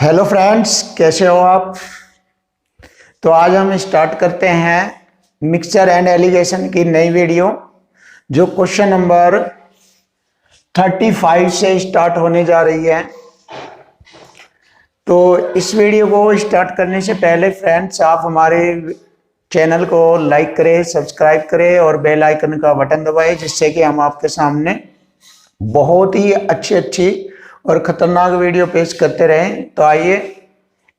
Hello friends, कैसे हो आप। तो आज हम स्टार्ट करते हैं मिक्सचर एंड एलिगेशन की नई वीडियो, जो क्वेश्चन नंबर 35 से स्टार्ट होने जा रही है। तो इस वीडियो को स्टार्ट करने से पहले फ्रेंड्स, आप हमारे चैनल को लाइक करें, सब्सक्राइब करें और बेल आइकन का बटन दबाएं, जिससे कि हम आपके सामने बहुत ही अच्छी और खतरनाक वीडियो पेश करते रहें। तो आइए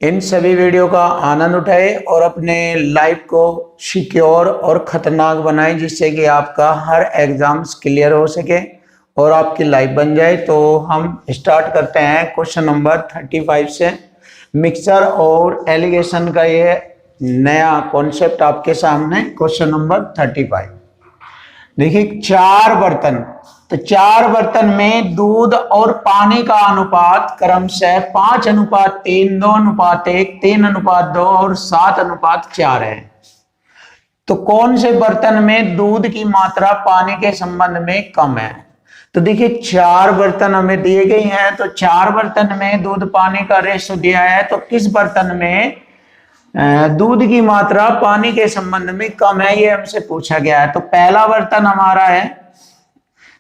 इन सभी वीडियो का आनंद उठाएं और अपने लाइफ को सिक्योर और खतरनाक बनाएं, जिससे कि आपका हर एग्जाम्स क्लियर हो सके और आपकी लाइफ बन जाए। तो हम स्टार्ट करते हैं क्वेश्चन नंबर 35 से। मिक्सचर और एलिगेशन का ये नया कॉन्सेप्ट आपके सामने। क्वेश्चन नंबर 35 देखिए, 4 बर्तन। तो 4 बर्तन में दूध और पानी का अनुपात क्रमशः 5:3, 2:1, 3:2 और 7:4 है। तो कौन से बर्तन में दूध की मात्रा पानी के संबंध में कम है। तो देखिए, 4 बर्तन हमें दिए गए हैं। तो 4 बर्तन में दूध पानी का रेशो दिया है। तो किस बर्तन में दूध की मात्रा पानी के संबंध में कम है, ये हमसे पूछा गया है। तो पहला बर्तन हमारा है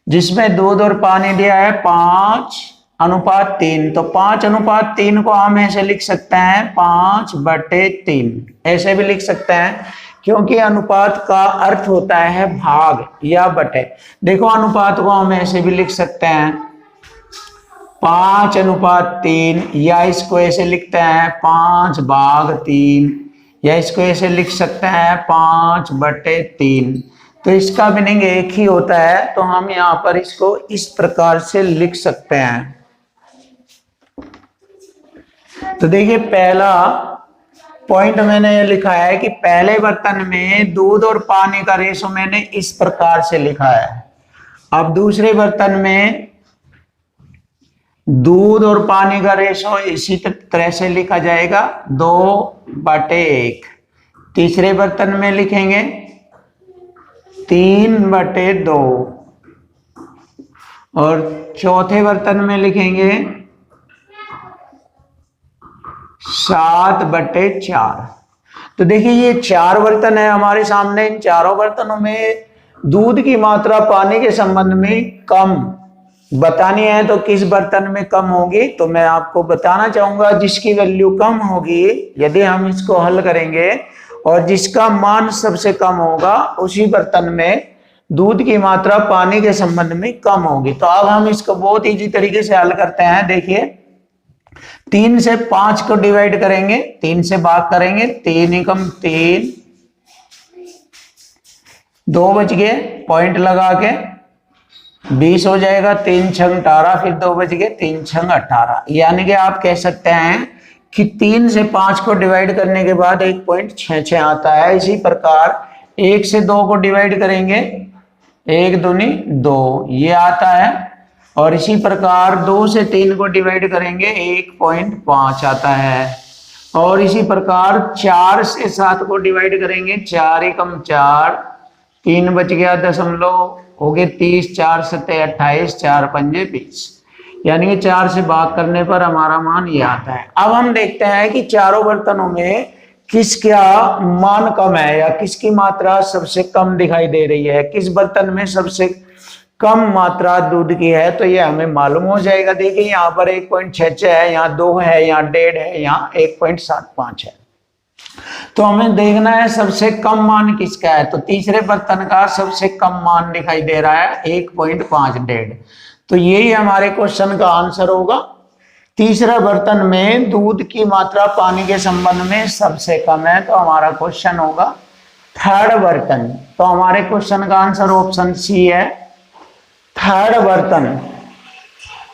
जिसमें दूध और पानी दिया है 5:3। तो 5:3 को हम ऐसे लिख सकते हैं 5/3, ऐसे भी लिख सकते हैं, क्योंकि अनुपात का अर्थ होता है भाग या बटे। देखो, अनुपात को हम ऐसे भी लिख सकते हैं 5:3, या इसको ऐसे लिखते हैं 5/3, या इसको ऐसे लिख सकते हैं 5/3। तो इसका मीनिंग एक ही होता है। तो हम यहां पर इसको इस प्रकार से लिख सकते हैं। तो देखिए, पहला पॉइंट मैंने ये लिखा है कि पहले बर्तन में दूध और पानी का रेशो मैंने इस प्रकार से लिखा है। अब दूसरे बर्तन में दूध और पानी का रेशो इसी तरह से लिखा जाएगा 2/1। तीसरे बर्तन में लिखेंगे 3/2 और चौथे बर्तन में लिखेंगे 7/4। तो देखिए, ये 4 बर्तन है हमारे सामने। इन चारों बर्तनों में दूध की मात्रा पानी के संबंध में कम बतानी है। तो किस बर्तन में कम होगी, तो मैं आपको बताना चाहूंगा जिसकी वैल्यू कम होगी, यदि हम इसको हल करेंगे और जिसका मान सबसे कम होगा, उसी बर्तन में दूध की मात्रा पानी के संबंध में कम होगी। तो अब हम इसको बहुत इजी तरीके से हल करते हैं। देखिए, 3 से 5 को डिवाइड करेंगे, 3 से भाग करेंगे, 3 एकम 3, 2 बच गए, पॉइंट लगा के 20 हो जाएगा, 3 छंग 18, फिर 2 बच गए, 3 छंग 18। यानी कि आप कह सकते हैं कि 3 से 5 को डिवाइड करने के बाद 1.66 आता है। इसी प्रकार 1 से 2 को डिवाइड करेंगे, 1 दूनी 2, ये आता है। और इसी प्रकार 2 से 3 को डिवाइड करेंगे, 1.5 आता है। और इसी प्रकार 4 से 7 को डिवाइड करेंगे, 4 एकम 4, 3 बच गया, दशमलव हो गए 30, 4 सत्ते 28, 4 पंजे 20। यानी कि 4 से भाग करने पर हमारा मान ये आता है। अब हम देखते हैं कि चारों बर्तनों में किसका मान कम है या किसकी मात्रा सबसे कम दिखाई दे रही है, किस बर्तन में सबसे कम मात्रा दूध की है। तो ये हमें मालूम हो जाएगा। देखिए, यहाँ पर 1.66 है, यहाँ 2 है, यहाँ 1.5 है, यहाँ 1.75 है। तो हमें देखना है सबसे कम मान किसका है। तो तीसरे बर्तन का सबसे कम मान दिखाई दे रहा है 1.5। तो यही हमारे क्वेश्चन का आंसर होगा। तीसरा बर्तन में दूध की मात्रा पानी के संबंध में सबसे कम है। तो हमारा क्वेश्चन होगा थर्ड बर्तन। तो हमारे क्वेश्चन का आंसर ऑप्शन सी है, थर्ड बर्तन।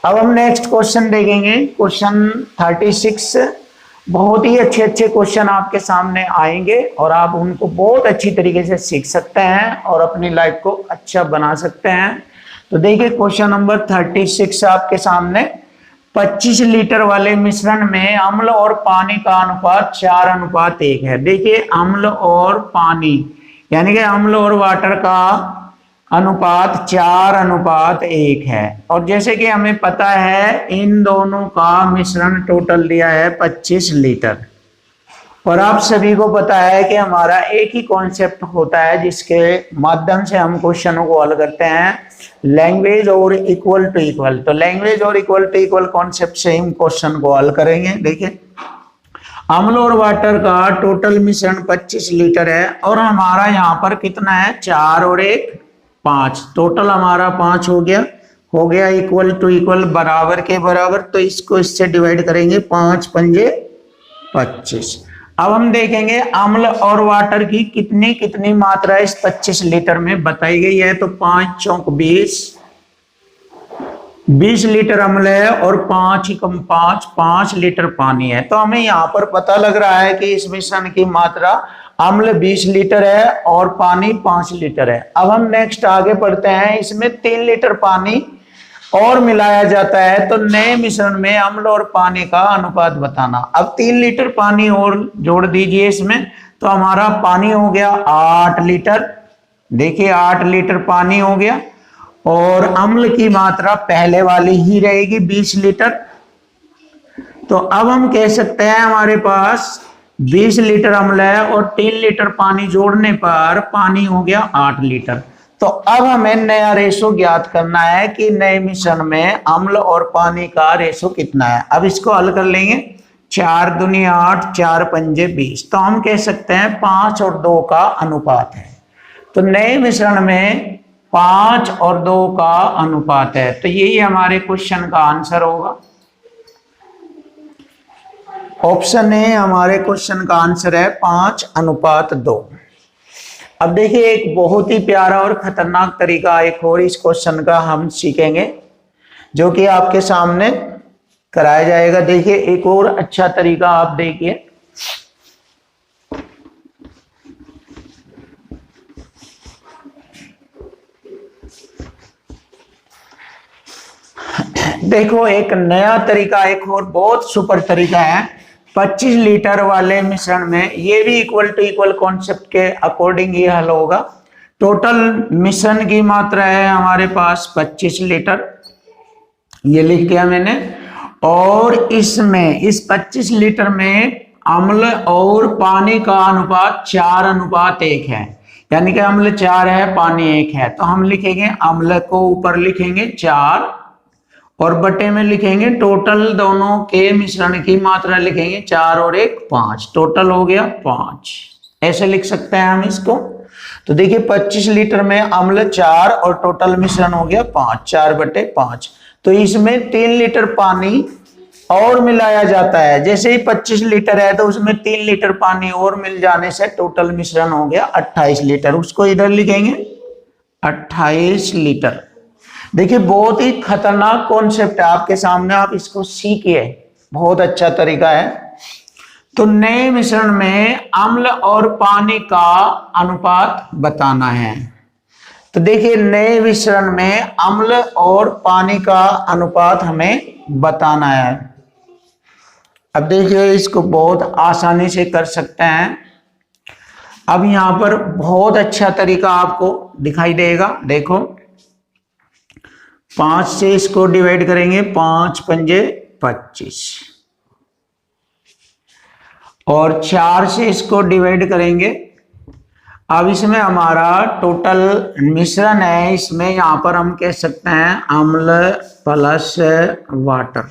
अब हम नेक्स्ट क्वेश्चन देखेंगे, क्वेश्चन 36। बहुत ही अच्छे क्वेश्चन आपके सामने आएंगे और आप उनको बहुत अच्छी तरीके से सीख सकते हैं और अपनी लाइफ को अच्छा बना सकते हैं। तो देखिए, क्वेश्चन नंबर 36 आपके सामने। 25 लीटर वाले मिश्रण में अम्ल और पानी का अनुपात 4:1 है। देखिए, अम्ल और पानी यानी कि अम्ल और वाटर का अनुपात 4:1 है। और जैसे कि हमें पता है इन दोनों का मिश्रण टोटल दिया है 25 लीटर। और आप सभी को पता है कि हमारा एक ही कॉन्सेप्ट होता है जिसके माध्यम से हम क्वेश्चनों को हल करते हैं, लैंग्वेज और इक्वल टू इक्वल। तो लैंग्वेज और इक्वल टू इक्वल कॉन्सेप्ट से हम क्वेश्चन को हल करेंगे। देखिए, अम्ल और वाटर का टोटल मिश्रण 25 लीटर है और हमारा यहाँ पर कितना है, 4 और 1 5, टोटल हमारा 5 हो गया इक्वल टू इक्वल, बराबर के बराबर। तो इसको इससे डिवाइड करेंगे, 5 पंजे 25। अब हम देखेंगे अम्ल और वाटर की कितनी कितनी मात्रा इस 25 लीटर में बताई गई है। तो 5 चौक 20 लीटर अम्ल है और 5 एकम 5 लीटर पानी है। तो हमें यहाँ पर पता लग रहा है कि इस मिश्रण की मात्रा अम्ल 20 लीटर है और पानी 5 लीटर है। अब हम नेक्स्ट आगे बढ़ते हैं, इसमें 3 लीटर पानी और मिलाया जाता है। तो नए मिश्रण में अम्ल और पानी का अनुपात बताना। अब 3 लीटर पानी और जोड़ दीजिए इसमें, तो हमारा पानी हो गया 8 लीटर। देखिए 8 लीटर पानी हो गया और अम्ल की मात्रा पहले वाली ही रहेगी 20 लीटर। तो अब हम कह सकते हैं हमारे पास 20 लीटर अम्ल है और 3 लीटर पानी जोड़ने पर पानी हो गया 8 लीटर। तो अब हमें नया रेशो ज्ञात करना है कि नए मिश्रण में अम्ल और पानी का रेशो कितना है। अब इसको हल कर लेंगे, 4 दूनी 8, 4 पंजे 20। तो हम कह सकते हैं 5 और 2 का अनुपात है। तो नए मिश्रण में 5 और 2 का अनुपात है। तो यही हमारे क्वेश्चन का आंसर होगा। ऑप्शन ए हमारे क्वेश्चन का आंसर है 5:2। अब देखिए एक बहुत ही प्यारा और खतरनाक तरीका एक और इस क्वेश्चन का हम सीखेंगे, जो कि आपके सामने कराया जाएगा। देखिए एक और अच्छा तरीका आप देखिए, देखो एक नया तरीका, एक और बहुत सुपर तरीका है। 25 लीटर वाले मिश्रण में ये भी इक्वल टू इक्वल कॉन्सेप्ट के अकॉर्डिंग ये हल होगा। टोटल मिश्रण की मात्रा है हमारे पास 25 लीटर, ये लिख दिया मैंने। और इसमें इस 25 लीटर में अम्ल और पानी का अनुपात 4:1 है, यानी कि अम्ल 4 है पानी 1 है। तो हम लिखेंगे अम्ल को ऊपर लिखेंगे 4 और बटे में लिखेंगे टोटल दोनों के मिश्रण की मात्रा लिखेंगे 4 और 1 5, टोटल हो गया 5। ऐसे लिख सकते हैं हम इसको। तो देखिए 25 लीटर में अम्ल 4 और टोटल मिश्रण हो गया 5, 4/5। तो इसमें 3 लीटर पानी और मिलाया जाता है। जैसे ही 25 लीटर है तो उसमें 3 लीटर पानी और मिल जाने से टोटल मिश्रण हो गया 28 लीटर। उसको इधर लिखेंगे 28 लीटर। देखिए बहुत ही खतरनाक कॉन्सेप्ट है आपके सामने, आप इसको सीखिए, बहुत अच्छा तरीका है। तो नए मिश्रण में अम्ल और पानी का अनुपात बताना है। तो देखिए नए मिश्रण में अम्ल और पानी का अनुपात हमें बताना है। अब देखिए इसको बहुत आसानी से कर सकते हैं। अब यहां पर बहुत अच्छा तरीका आपको दिखाई देगा। देखो 5 से इसको डिवाइड करेंगे, 5 पंजे 25 और 4 से इसको डिवाइड करेंगे। अब इसमें हमारा टोटल मिश्रण है, इसमें यहां पर हम कह सकते हैं अम्ल प्लस वाटर,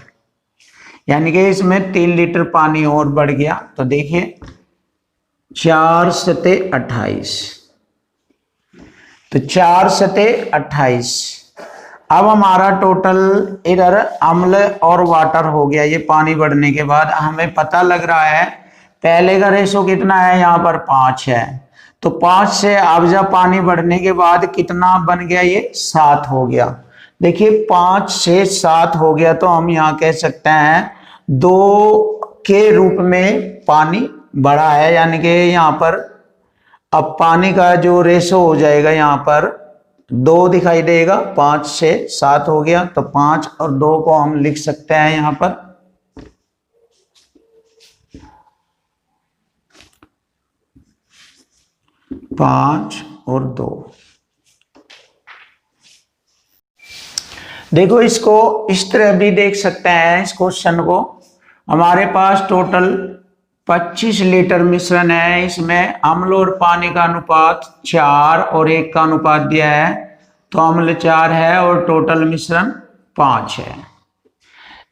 यानी कि इसमें 3 लीटर पानी और बढ़ गया। तो देखिए 4 सते 28, तो 4 सते 28। अब हमारा टोटल इधर अम्ल और वाटर हो गया, ये पानी बढ़ने के बाद हमें पता लग रहा है पहले का रेशो कितना है, यहाँ पर 5 है। तो 5 से अब जब पानी बढ़ने के बाद कितना बन गया, ये 7 हो गया। देखिए 5 से 7 हो गया, तो हम यहाँ कह सकते हैं 2 के रूप में पानी बढ़ा है, यानी कि यहाँ पर अब पानी का जो रेशो हो जाएगा यहाँ पर 2 दिखाई देगा। 5 से 7 हो गया, तो 5 और 2 को हम लिख सकते हैं यहाँ पर 5 और 2। देखो इसको इस तरह भी देख सकते हैं इस क्वेश्चन को। हमारे पास टोटल 25 लीटर मिश्रण है, इसमें अम्ल और पानी का अनुपात 4 और 1 का अनुपात दिया है, तो अम्ल 4 है और टोटल मिश्रण 5 है।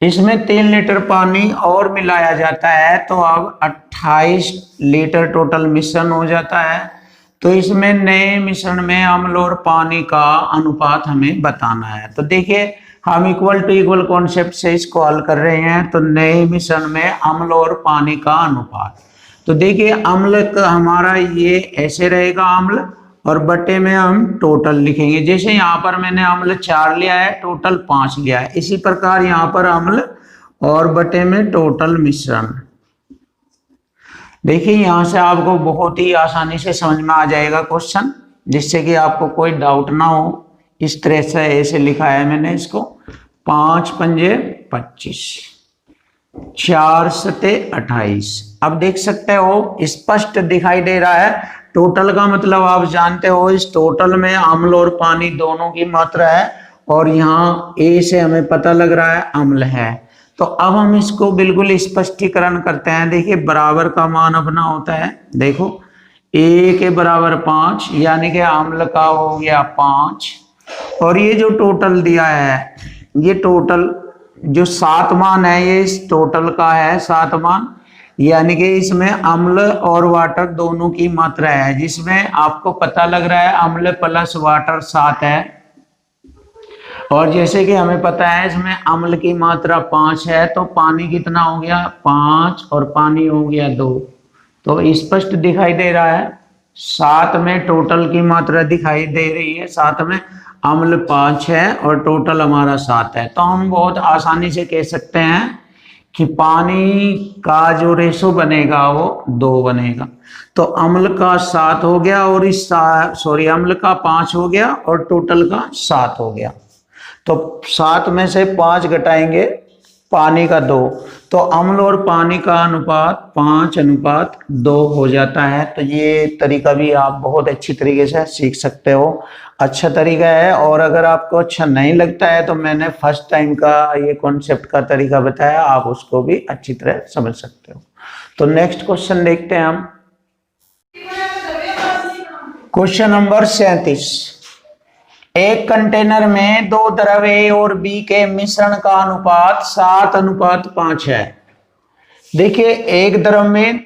इसमें 3 लीटर पानी और मिलाया जाता है तो अब 28 लीटर टोटल मिश्रण हो जाता है। तो इसमें नए मिश्रण में अम्ल और पानी का अनुपात हमें बताना है। तो देखिए हम इक्वल टू इक्वल कॉन्सेप्ट से इसको हल कर रहे हैं। तो नए मिश्रण में अम्ल और पानी का अनुपात, तो देखिए अम्ल का हमारा ये ऐसे रहेगा अम्ल, और बटे में हम टोटल लिखेंगे। जैसे यहाँ पर मैंने अम्ल 4 लिया है, टोटल 5 लिया है, इसी प्रकार यहाँ पर अम्ल और बटे में टोटल मिश्रण। देखिए यहाँ से आपको बहुत ही आसानी से समझ में आ जाएगा क्वेश्चन, जिससे कि आपको कोई डाउट ना हो। इस तरह से ऐसे लिखा है मैंने इसको, 5 पंजे 25, 4 सते 28। अब देख सकते हो स्पष्ट दिखाई दे रहा है। टोटल का मतलब आप जानते हो, इस टोटल में अम्ल और पानी दोनों की मात्रा है, और यहाँ ए से हमें पता लग रहा है अम्ल है। तो अब हम इसको बिल्कुल स्पष्टीकरण करते हैं। देखिए बराबर का मान अपना होता है, देखो ए के बराबर 5, यानी कि अम्ल का हो गया 5, और ये जो टोटल दिया है, ये टोटल जो 7 मान है, ये इस टोटल का है 7 मान, यानी कि इसमें अम्ल और वाटर दोनों की मात्रा है, जिसमें आपको पता लग रहा है अम्ल प्लस वाटर 7 है। और जैसे कि हमें पता है इसमें अम्ल की मात्रा 5 है, तो पानी कितना हो गया 5, और पानी हो गया 2। तो स्पष्ट दिखाई दे रहा है, 7 में टोटल की मात्रा दिखाई दे रही है, 7 में अम्ल 5 है और टोटल हमारा 7 है। तो हम बहुत आसानी से कह सकते हैं कि पानी का जो रेशो बनेगा वो 2 बनेगा। तो अम्ल का 7 हो गया, और इस अम्ल का 5 हो गया और टोटल का 7 हो गया। तो 7 में से 5 घटाएंगे, पानी का 2, तो अम्ल और पानी का अनुपात 5:2 हो जाता है। तो ये तरीका भी आप बहुत अच्छी तरीके से सीख सकते हो, अच्छा तरीका है। और अगर आपको अच्छा नहीं लगता है तो मैंने फर्स्ट टाइम का ये कॉन्सेप्ट का तरीका बताया, आप उसको भी अच्छी तरह समझ सकते हो। तो नेक्स्ट क्वेश्चन देखते हैं हम, क्वेश्चन नंबर 37। एक कंटेनर में 2 द्रव ए और बी के मिश्रण का अनुपात 7:5 है। देखिए एक द्रव में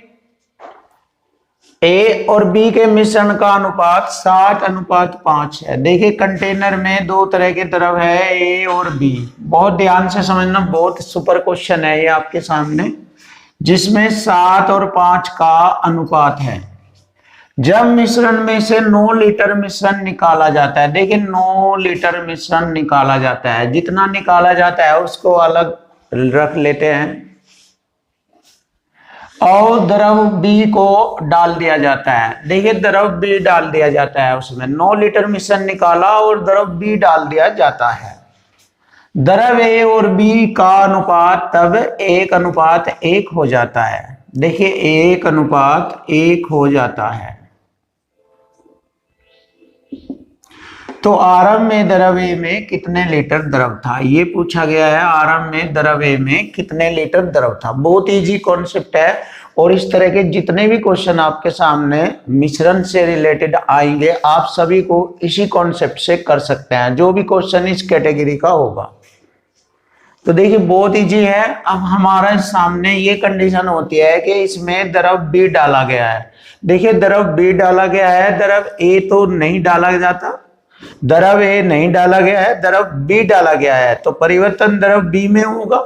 ए और बी के मिश्रण का अनुपात 7:5 है। देखिए कंटेनर में 2 तरह के द्रव है, ए और बी। बहुत ध्यान से समझना, बहुत सुपर क्वेश्चन है ये आपके सामने, जिसमें 7 और 5 का अनुपात है। जब मिश्रण में से 9 लीटर मिश्रण निकाला जाता है, देखिए 9 लीटर मिश्रण निकाला जाता है, जितना निकाला जाता है उसको अलग रख लेते हैं, और द्रव बी को डाल दिया जाता है। देखिए द्रव बी डाल दिया जाता है, उसमें 9 लीटर मिश्रण निकाला और द्रव बी डाल दिया जाता है। द्रव ए और बी का अनुपात तब 1:1 हो जाता है। देखिए 1:1 हो जाता है। तो आरंभ में द्रव ए में कितने लीटर द्रव था, ये पूछा गया है। आरंभ में द्रव ए में कितने लीटर द्रव था, बहुत इजी कॉन्सेप्ट है। और इस तरह के जितने भी क्वेश्चन आपके सामने मिश्रण से रिलेटेड आएंगे, आप सभी को इसी कॉन्सेप्ट से कर सकते हैं, जो भी क्वेश्चन इस कैटेगरी का होगा। तो देखिए बहुत इजी है। अब हमारा सामने ये कंडीशन होती है कि इसमें द्रव बी डाला गया है। देखिए द्रव बी डाला गया है, द्रव ए तो नहीं डाला जाता, द्रव ए नहीं डाला गया है, द्रव बी डाला गया है, तो परिवर्तन द्रव बी में होगा।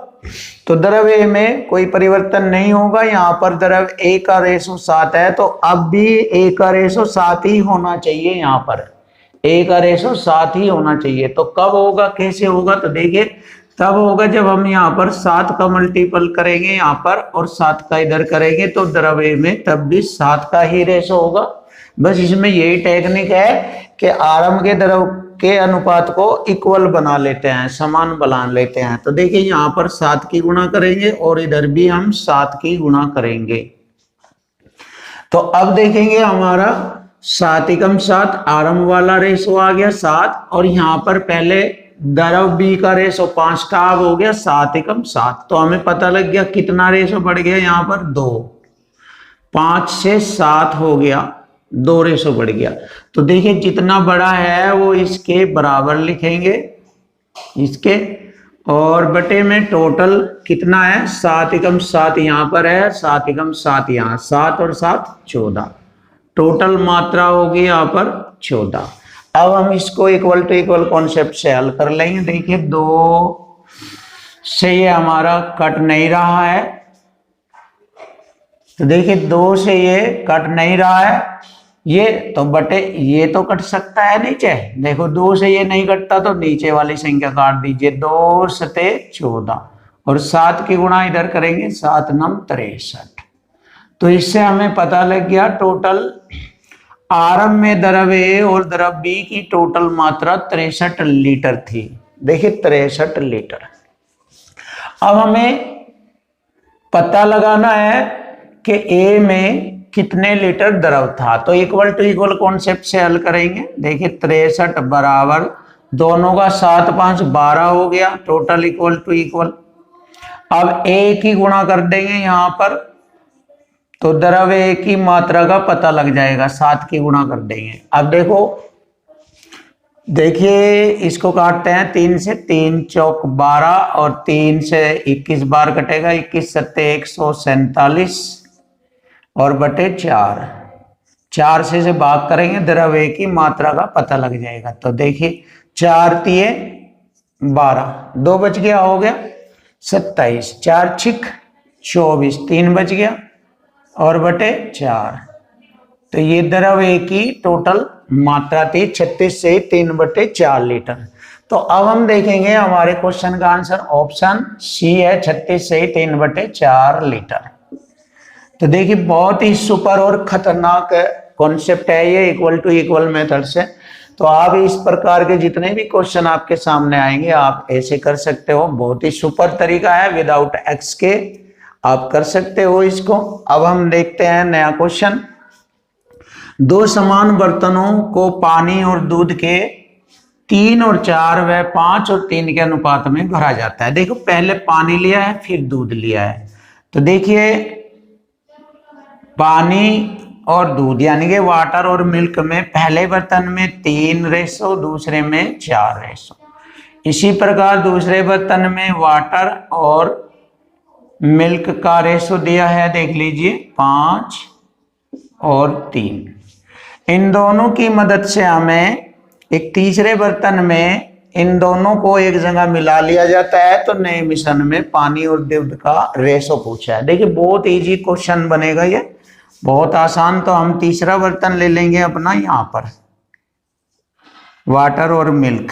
तो द्रव ए में कोई परिवर्तन नहीं होगा। यहाँ पर द्रव ए का रेशो 7 है, तो अब भी ए का रेशो 7 ही होना चाहिए। यहाँ पर ए का रेशो 7 ही होना चाहिए। तो कब होगा, कैसे होगा, तो देखिए तब होगा जब हम यहाँ पर 7 का मल्टीपल करेंगे यहाँ पर, और 7 का इधर करेंगे, तो द्रव ए में तब भी 7 का ही रेशो होगा। बस इसमें यही टेक्निक है कि आरंभ के द्रव के अनुपात को इक्वल बना लेते हैं, समान बना लेते हैं। तो देखिए यहाँ पर 7 की गुणा करेंगे और इधर भी हम 7 की गुणा करेंगे। तो अब देखेंगे हमारा 7 × 7 आरंभ वाला रेशो आ गया 7, और यहाँ पर पहले दरव बी का रेशो 5 था, अब हो गया 7 एकम 7। तो हमें पता लग गया कितना रेशो बढ़ गया यहाँ पर 2, 5 से 7 हो गया, 2 रेशो बढ़ गया। तो देखिए जितना बड़ा है वो इसके बराबर लिखेंगे इसके, और बटे में टोटल कितना है 7 एकम 7 यहाँ पर है, 7 एकम 7 यहाँ, 7 और 7 14, टोटल मात्रा होगी यहाँ पर 14। अब हम इसको इक्वल टू इक्वल कॉन्सेप्ट से हल कर लेंगे। देखिए 2 से ये हमारा कट नहीं रहा है, तो देखिए 2 से ये कट नहीं रहा है, ये तो बटे ये तो कट सकता है नीचे, देखो 2 से ये नहीं कटता तो नीचे वाली संख्या काट दीजिए, 2 सते 14 और 7 की गुणा इधर करेंगे, 7 नम 63। तो इससे हमें पता लग गया टोटल आरंभ में द्रव ए और द्रव बी की टोटल मात्रा 63 लीटर थी। देखिए 63 लीटर। अब हमें पता लगाना है कि ए में कितने लीटर द्रव था, तो इक्वल टू इक्वल कॉन्सेप्ट से हल करेंगे। देखिए 63 बराबर दोनों का 7 5 12 हो गया, टोटल इक्वल टू इक्वल। अब ए की गुणा कर देंगे यहाँ पर, तो द्रव ए की मात्रा का पता लग जाएगा, 7 की गुणा कर देंगे। अब देखो देखिए इसको काटते हैं 3 से, 3 चौक 12 और 3 से 21 बार कटेगा, 21 सत्ते 147 और बटे 4, 4 से भाग करेंगे, द्रव ए की मात्रा का पता लग जाएगा। तो देखिए 4 तिये 12, 2 बच गया, हो गया 27, 4 छिक 24, 3 बच गया और बटे 4। तो ये द्रव ए की टोटल मात्रा थी 36 से 3 बटे 4 लीटर। तो अब हम देखेंगे हमारे क्वेश्चन का आंसर ऑप्शन सी है, 36 से 3 बटे 4 लीटर। तो देखिए बहुत ही सुपर और खतरनाक कॉन्सेप्ट है ये इक्वल टू इक्वल मेथड से। तो आप इस प्रकार के जितने भी क्वेश्चन आपके सामने आएंगे आप ऐसे कर सकते हो, बहुत ही सुपर तरीका है, विदाउट एक्स के आप कर सकते हो इसको। अब हम देखते हैं नया क्वेश्चन। 2 समान बर्तनों को पानी और दूध के 3 और 4 व 5 और 3 के अनुपात में भरा जाता है। देखो पहले पानी लिया है फिर दूध लिया है, तो देखिए पानी और दूध यानी कि वाटर और मिल्क में पहले बर्तन में 3 रेशो, दूसरे में 4 रेशो। इसी प्रकार दूसरे बर्तन में वाटर और मिल्क का रेशो दिया है, देख लीजिए 5 और 3। इन दोनों की मदद से हमें एक तीसरे बर्तन में इन दोनों को एक जगह मिला लिया जाता है, तो नए मिश्रण में पानी और दूध का रेशो पूछा है। देखिए बहुत इजी क्वेश्चन बनेगा ये, बहुत आसान। तो हम तीसरा बर्तन ले लेंगे अपना यहाँ पर, वाटर और मिल्क।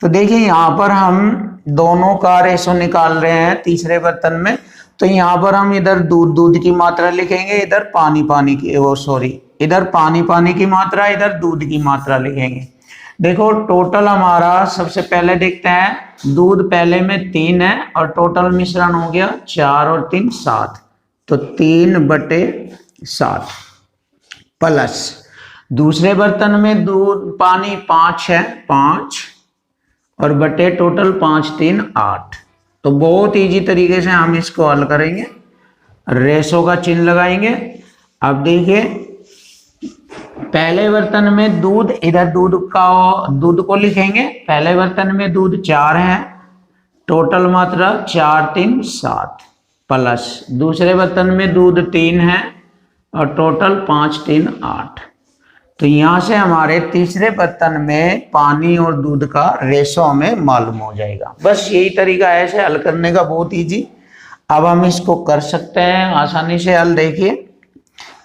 तो देखिए यहाँ पर हम दोनों का रेशो निकाल रहे हैं तीसरे बर्तन में, तो यहाँ पर हम इधर दूध की मात्रा लिखेंगे, इधर पानी की, वो सॉरी, इधर पानी की मात्रा, इधर दूध की मात्रा लिखेंगे। देखो टोटल हमारा सबसे पहले देखते हैं, दूध पहले में 3 है और टोटल मिश्रण हो गया 4 और 3 7, तो 3 बटे 7 प्लस दूसरे बर्तन में दूध पानी 5 है, 5 और बटे टोटल 5 3 8। तो बहुत इजी तरीके से हम इसको हल करेंगे, रेशो का चिन्ह लगाएंगे। अब देखिए पहले बर्तन में दूध, इधर दूध को लिखेंगे, पहले बर्तन में दूध 4 है, टोटल मात्रा 4 3 7 प्लस दूसरे बर्तन में दूध 3 है और टोटल 5 3 8। तो यहां से हमारे तीसरे बर्तन में पानी और दूध का रेशो हमें मालूम हो जाएगा। बस यही तरीका है इसे हल करने का, बहुत इजी। अब हम इसको कर सकते हैं आसानी से हल। देखिए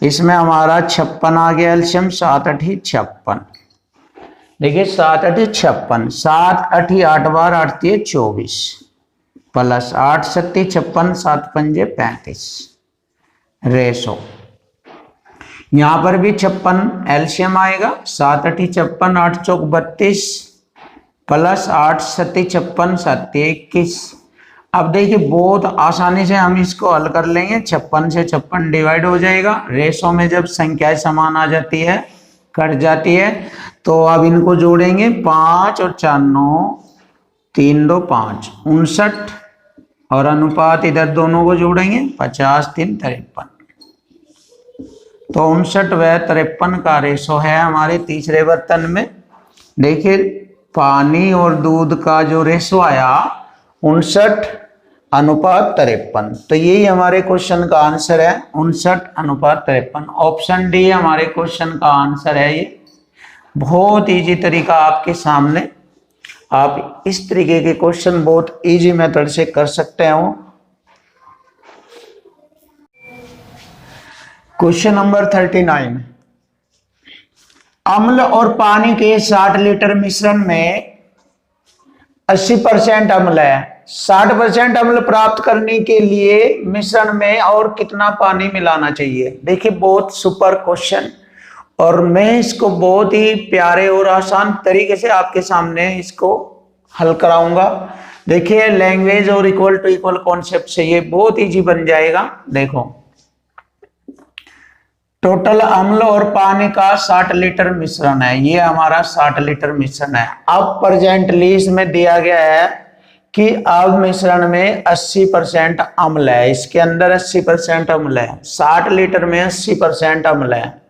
इसमें हमारा 56 आ गया एल्शियम, 7 8 56। देखिए 7 8 56, 7 8 8 बार 8 24 प्लस 8 7 56, 7 5 35 रेशो। यहां पर भी 56 एल्शियम आएगा, 7 8 56, 8 चौक 32 प्लस 8 7 56, 7 21। अब देखिए बहुत आसानी से हम इसको हल कर लेंगे, 56 से 56 डिवाइड हो जाएगा। रेशो में जब संख्याएं समान आ जाती है, कट जाती है, तो अब इनको जोड़ेंगे, 5 और 4 9 3 2 5 59 और अनुपात इधर दोनों को जोड़ेंगे 50 3 53। तो 59 व 53 का रेशो है हमारे तीसरे बर्तन में। देखिए पानी और दूध का जो रेशो आया 59:53। तो यही हमारे क्वेश्चन का आंसर है 59:53। ऑप्शन डी हमारे क्वेश्चन का आंसर है। ये बहुत इजी तरीका आपके सामने, आप इस तरीके के क्वेश्चन बहुत इजी मेथड से कर सकते हो। क्वेश्चन नंबर 39, अम्ल और पानी के 60 लीटर मिश्रण में 80% अम्ल है। 60% अम्ल प्राप्त करने के लिए मिश्रण में और कितना पानी मिलाना चाहिए। देखिए बहुत सुपर क्वेश्चन, और मैं इसको बहुत ही प्यारे और आसान तरीके से आपके सामने इसको हल कराऊंगा। देखिए लैंग्वेज और इक्वल टू इक्वल कॉन्सेप्ट से ये बहुत इजी बन जाएगा। देखो टोटल अम्ल और पानी का 60 लीटर मिश्रण है, ये हमारा 60 लीटर मिश्रण है। अब प्रेजेंटली इसमें दिया गया है कि अब मिश्रण में 80% अम्ल है, इसके अंदर 80% अम्ल है। 60 लीटर में 80% अम्ल है।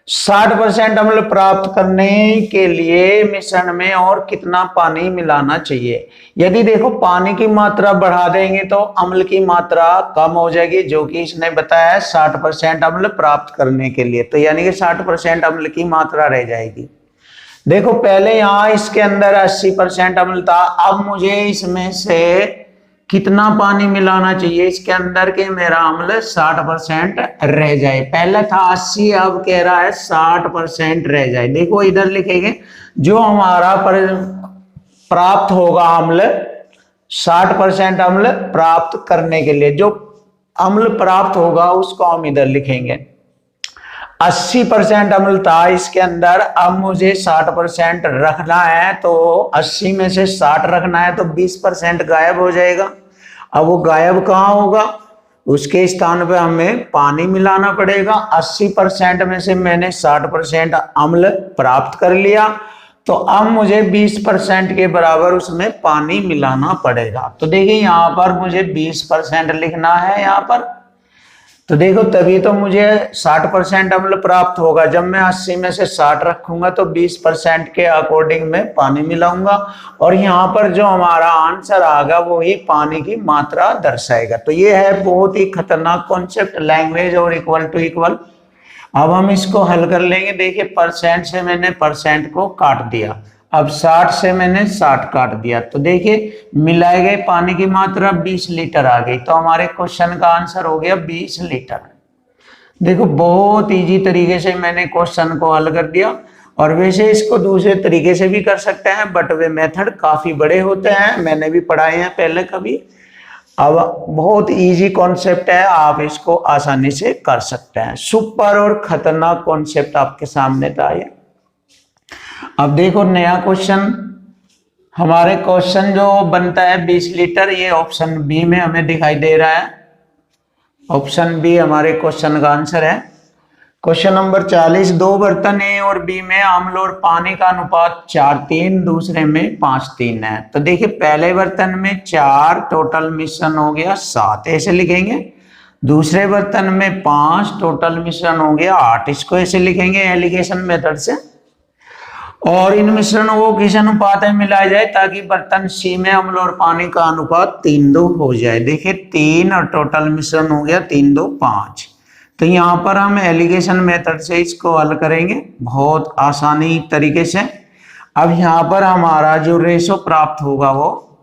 60% अम्ल प्राप्त करने के लिए मिश्रण में और कितना पानी मिलाना चाहिए। यदि देखो पानी की मात्रा बढ़ा देंगे तो अम्ल की मात्रा कम हो जाएगी, जो कि इसने बताया है 60% अम्ल प्राप्त करने के लिए। तो यानी कि 60% अम्ल की मात्रा रह जाएगी। देखो पहले यहाँ इसके अंदर 80% अम्ल था, अब मुझे इसमें से कितना पानी मिलाना चाहिए इसके अंदर के मेरा अम्ल 60% रह जाए। पहले था 80, अब कह रहा है 60% रह जाए। देखो इधर लिखेंगे जो हमारा प्राप्त होगा अम्ल 60% अम्ल प्राप्त करने के लिए, जो अम्ल प्राप्त होगा उसको हम इधर लिखेंगे। 80% अम्ल था इसके अंदर, अब मुझे 60% रखना है, तो 80 में से 60 रखना है तो 20% गायब हो जाएगा। अब वो गायब कहाँ होगा, उसके स्थान पे हमें पानी मिलाना पड़ेगा। 80% में से मैंने 60% अम्ल प्राप्त कर लिया, तो अब मुझे 20% के बराबर उसमें पानी मिलाना पड़ेगा। तो देखिए यहाँ पर मुझे 20% लिखना है यहाँ पर। तो देखो तभी तो मुझे 60% अम्ल प्राप्त होगा। जब मैं 80 में से 60 रखूंगा तो 20% के अकॉर्डिंग मैं पानी मिलाऊंगा, और यहाँ पर जो हमारा आंसर आएगा वो ही पानी की मात्रा दर्शाएगा। तो ये है बहुत ही खतरनाक कॉन्सेप्ट, लैंग्वेज और इक्वल टू इक्वल। अब हम इसको हल कर लेंगे। देखिए परसेंट से मैंने परसेंट को काट दिया, अब 60 से मैंने 60 काट दिया, तो देखिए मिलाए गए पानी की मात्रा 20 लीटर आ गई। तो हमारे क्वेश्चन का आंसर हो गया 20 लीटर। देखो बहुत इजी तरीके से मैंने क्वेश्चन को हल कर दिया, और वैसे इसको दूसरे तरीके से भी कर सकते हैं, बट वे मेथड काफी बड़े होते हैं, मैंने भी पढ़ाए हैं पहले कभी। अब बहुत इजी कॉन्सेप्ट है, आप इसको आसानी से कर सकते हैं। सुपर और खतरनाक कॉन्सेप्ट आपके सामने था ये। अब देखो नया क्वेश्चन, हमारे क्वेश्चन जो बनता है 20 लीटर, ये ऑप्शन बी में हमें दिखाई दे रहा है। ऑप्शन बी हमारे क्वेश्चन का आंसर है। क्वेश्चन नंबर 40, दो बर्तन ए और बी में अम्ल और पानी का अनुपात 4:3, दूसरे में 5:3 है। तो देखिए पहले बर्तन में 4, टोटल मिश्रण हो गया 7, ऐसे लिखेंगे। दूसरे बर्तन में 5, टोटल मिश्रण हो गया 8, इसको ऐसे लिखेंगे एलिगेशन मेथड से। और इन मिश्रणों को किस अनुपात में मिलाया जाए ताकि बर्तन सी में अम्ल और पानी का अनुपात 3:2 हो जाए। देखिए 3 और टोटल मिश्रण हो गया 3:2 5। तो यहाँ पर हम एलिगेशन मेथड से इसको हल करेंगे बहुत आसानी तरीके से। अब यहाँ पर हमारा जो रेशो प्राप्त होगा वो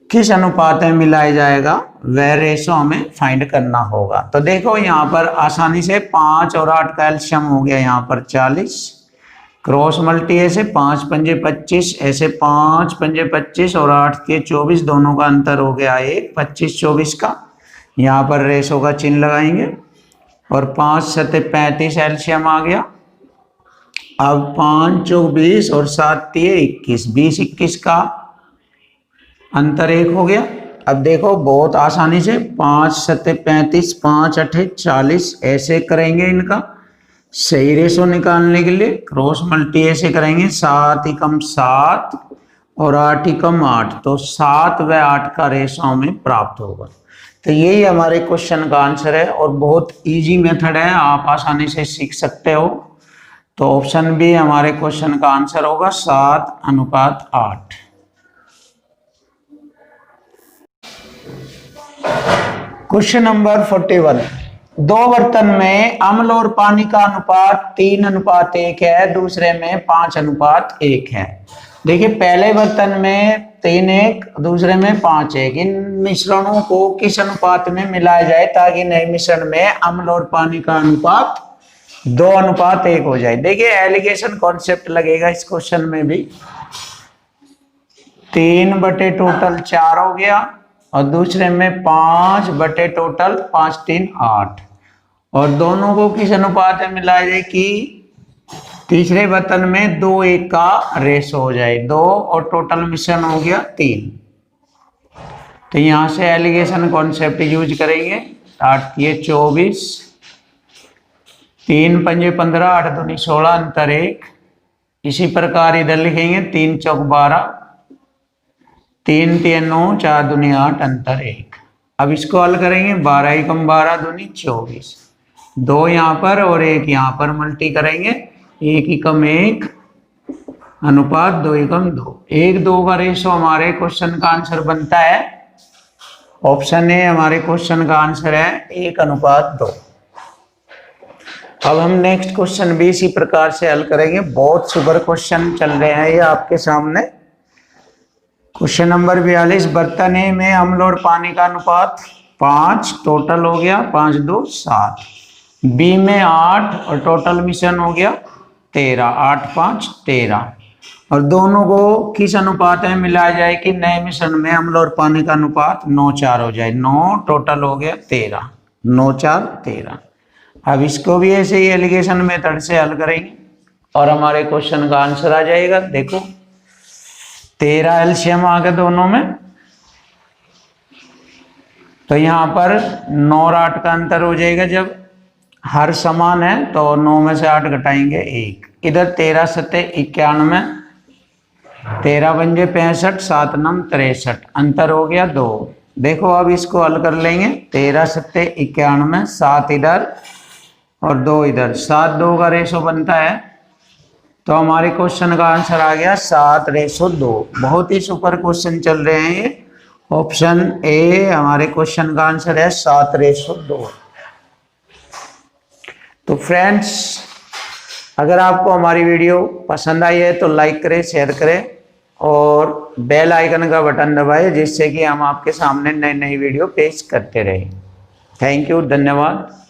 किस अनुपात में मिलाया जाएगा, वह रेशो हमें फाइंड करना होगा। तो देखो यहाँ पर आसानी से 5 और 8 का एलसीएम हो गया यहाँ पर 40, क्रॉस मल्टी ऐसे 5 पंजे 25, ऐसे 5 पंजे 25 और 8 के 24, दोनों का अंतर हो गया 1, 25 24 का। यहाँ पर रेशो का चिन्ह लगाएंगे, और 5 7 35 एलसीएम आ गया। अब 5 चौक 20 और 7 3 21, 20 21 का अंतर 1 हो गया। अब देखो बहुत आसानी से 5 7 35, 5 8 40 ऐसे करेंगे। इनका सही रेशो निकालने के लिए क्रॉस मल्टी ऐसे करेंगे, 7 एकम 7 और 8 एकम 8, तो 7 व 8 का रेशो हमें प्राप्त होगा। तो यही हमारे क्वेश्चन का आंसर है और बहुत इजी मेथड है, आप आसानी से सीख सकते हो। तो ऑप्शन बी हमारे क्वेश्चन का आंसर होगा 7:8। क्वेश्चन नंबर 41, दो बर्तन में अम्ल और पानी का अनुपात 3:1 है, दूसरे में 5:1 है। देखिए पहले बर्तन में 3:1, दूसरे में 5:1। इन मिश्रणों को किस अनुपात में मिलाया जाए ताकि नए मिश्रण में अम्ल और पानी का अनुपात 2:1 हो जाए। देखिए एलिगेशन कॉन्सेप्ट लगेगा इस क्वेश्चन में भी। 3 बटे टोटल 4 हो गया और दूसरे में 5 बटे टोटल 5 3 8, और दोनों को किस अनुपात में मिलाया जाए कि तीसरे बर्तन में 2:1 का रेशो हो जाए। 2 और टोटल मिश्रण हो गया 3। तो यहां से एलिगेशन कॉन्सेप्ट यूज करेंगे। 8 ये 24, 3 पंजे 15, 8 दूनी 16, अंतर 1। इसी प्रकार इधर लिखेंगे 3 चौक 12, 3 3 9, 4 दूनी 8, अंतर 1। अब इसको हल करेंगे। 12 एकम 12 दूनी 24, 2 यहाँ पर और 1 यहाँ पर मल्टी करेंगे। 1 एकम 1 अनुपात 2 एकम 2। 1:2 का रेशो हमारे क्वेश्चन का आंसर बनता है। ऑप्शन ए हमारे क्वेश्चन का आंसर है 1:2। अब हम नेक्स्ट क्वेश्चन भी इसी प्रकार से हल करेंगे। बहुत सुपर क्वेश्चन चल रहे हैं ये आपके सामने। क्वेश्चन नंबर 42, बर्तन ए में अम्ल और पानी का अनुपात 5, टोटल हो गया 5 2 7। बी में 8 और टोटल मिश्रण हो गया 13, 8 5 13, और दोनों को किस अनुपात में मिलाया जाए कि नए मिश्रण में अम्ल और पानी का अनुपात 9:4 हो जाए। 9 टोटल हो गया 13, 9 4 13। अब इसको भी ऐसे ही एलिगेशन मेथड से हल करेंगे और हमारे क्वेश्चन का आंसर आ जाएगा। देखो 13 एलसीएम आ गया दोनों में, तो यहाँ पर 9 और 8 का अंतर हो जाएगा। जब हर समान है तो 9 में से 8 घटाएंगे 1। इधर 13 7 91, 13 पंजे 65, 7 9 63, अंतर हो गया 2। देखो अब इसको हल कर लेंगे। 13 7 91, 7 इधर और 2 इधर, 7 2 का रेशो बनता है। तो हमारे क्वेश्चन का आंसर आ गया 7:2। बहुत ही सुपर क्वेश्चन चल रहे हैं ये। ऑप्शन ए हमारे क्वेश्चन का आंसर है 7:2। तो फ्रेंड्स, अगर आपको हमारी वीडियो पसंद आई है तो लाइक करें, शेयर करें और बेल आइकन का बटन दबाएं, जिससे कि हम आपके सामने नई नई वीडियो पेश करते रहें। थैंक यू, धन्यवाद।